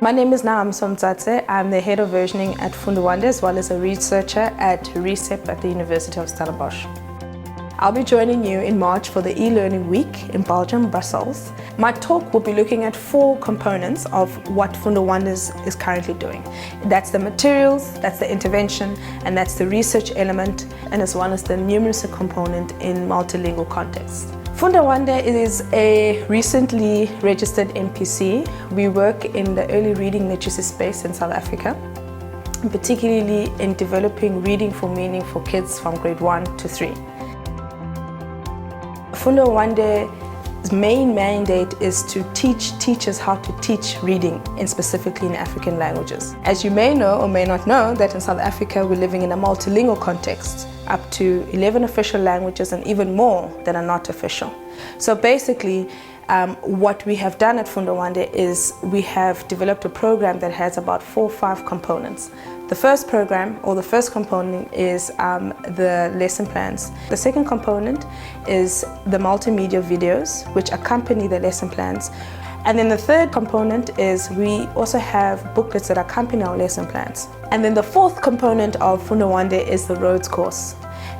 My name is Nangamso Mtsatse. I'm the head of versioning at Funda Wande as well as a researcher at RECEP at the University of Stellenbosch. I'll be joining you in March for the e-learning week in Belgium, Brussels. My talk will be looking at 4 components of what Funda Wande is currently doing. That's the materials, that's the intervention, and that's the research element, and as well as the numeracy component in multilingual context. Funda Wande is a recently registered NPC. We work in the early reading literacy space in South Africa, particularly in developing reading for meaning for kids from grade 1 to 3. Funda Wande's main mandate is to teach teachers how to teach reading, and specifically in African languages. As you may know or may not know, that in South Africa we're living in a multilingual context, up to 11 official languages and even more that are not official. So basically, what we have done at Funda Wande is we have developed a program that has about 4 or 5 components. The first program, or the first component, is the lesson plans. The second component is the multimedia videos, which accompany the lesson plans. And then the third component is we also have booklets that accompany our lesson plans. And then the fourth component of Funda Wande is the Roads course.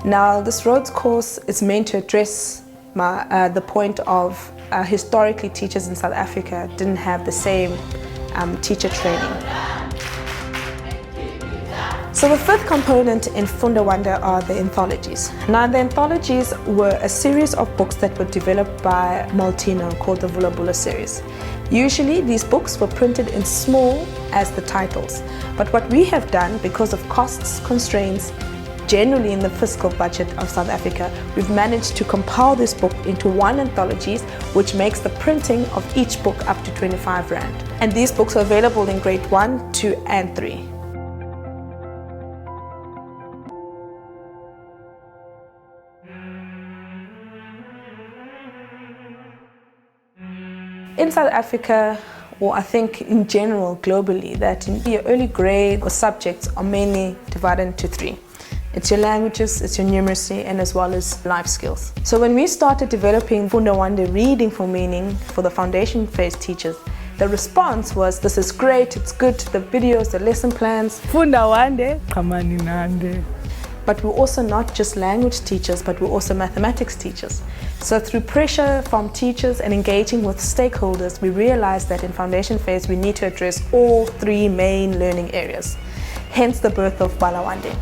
Now, this Roads course is meant to address the point of historically teachers in South Africa didn't have the same teacher training. So the fifth component in Funda Wande are the anthologies. Now, the anthologies were a series of books that were developed by Maltino called the Vula Bula series. Usually these books were printed in small as the titles, but what we have done, because of costs constraints generally in the fiscal budget of South Africa, we've managed to compile this book into 1 anthology, which makes the printing of each book up to 25 Rand. And these books are available in grade 1, 2 and 3. In South Africa, or I think in general globally, that in your early grade or subjects are mainly divided into 3. It's your languages, it's your numeracy, and as well as life skills. So when we started developing Funda Wande reading for meaning for the foundation phase teachers, the response was, this is great, it's good, the videos, the lesson plans. Funda Wande, kamani nande. But we're also not just language teachers, but we're also mathematics teachers. So through pressure from teachers and engaging with stakeholders, we realized that in foundation phase we need to address all 3 main learning areas. Hence the birth of Funda Wande.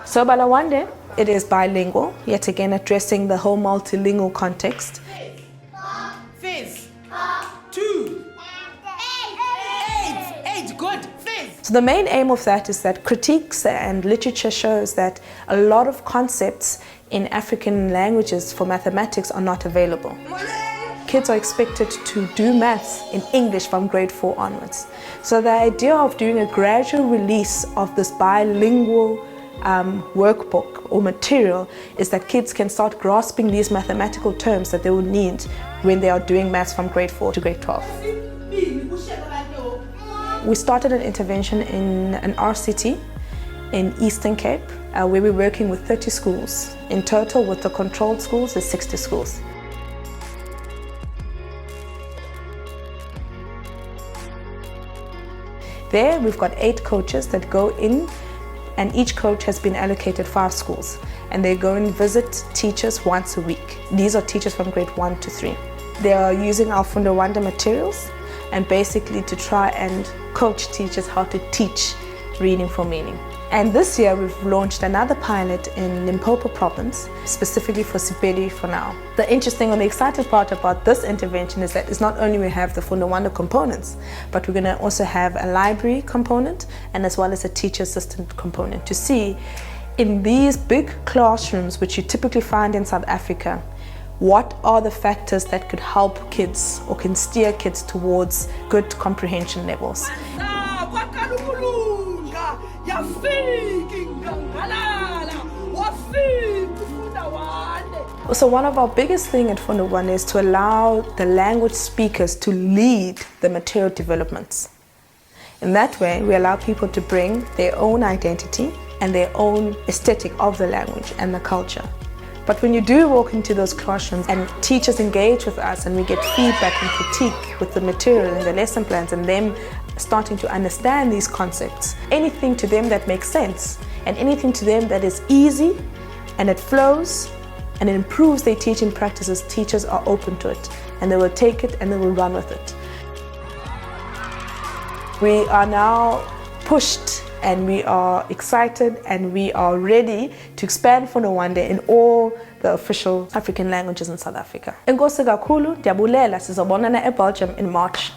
So Funda Wande, it is bilingual, yet again addressing the whole multilingual context. Fizz. 2. 8. Good. Fizz. So the main aim of that is that critiques and literature shows that a lot of concepts in African languages for mathematics are not available. Kids are expected to do maths in English from grade 4 onwards. So the idea of doing a gradual release of this bilingual workbook or material is that kids can start grasping these mathematical terms that they will need when they are doing maths from grade 4 to grade 12. We started an intervention in an RCT in Eastern Cape where we're working with 30 schools. In total, with the controlled schools, there's 60 schools. There, we've got 8 coaches that go in, and each coach has been allocated 5 schools, and they go and visit teachers once a week. These are teachers from grade 1 to 3. They are using our Funda Wande materials and basically to try and coach teachers how to teach reading for meaning. And this year we've launched another pilot in Limpopo province, specifically for Sepedi for now. The interesting and the exciting part about this intervention is that it's not only we have the Funda Wande components, but we're going to also have a library component and as well as a teacher assistant component to see in these big classrooms which you typically find in South Africa, what are the factors that could help kids or can steer kids towards good comprehension levels. So one of our biggest things at Funda Wande is to allow the language speakers to lead the material developments. In that way, we allow people to bring their own identity and their own aesthetic of the language and the culture. But when you do walk into those classrooms and teachers engage with us and we get feedback and critique with the material and the lesson plans and them starting to understand these concepts, anything to them that makes sense and anything to them that is easy and it flows and it improves their teaching practices, teachers are open to it and they will take it and they will run with it. We are now pushed and we are excited and we are ready to expand Funda Wande in all the official African languages in South Africa. Enkosi kakhulu, ndiyabulela, sizobonana eBelgium in March.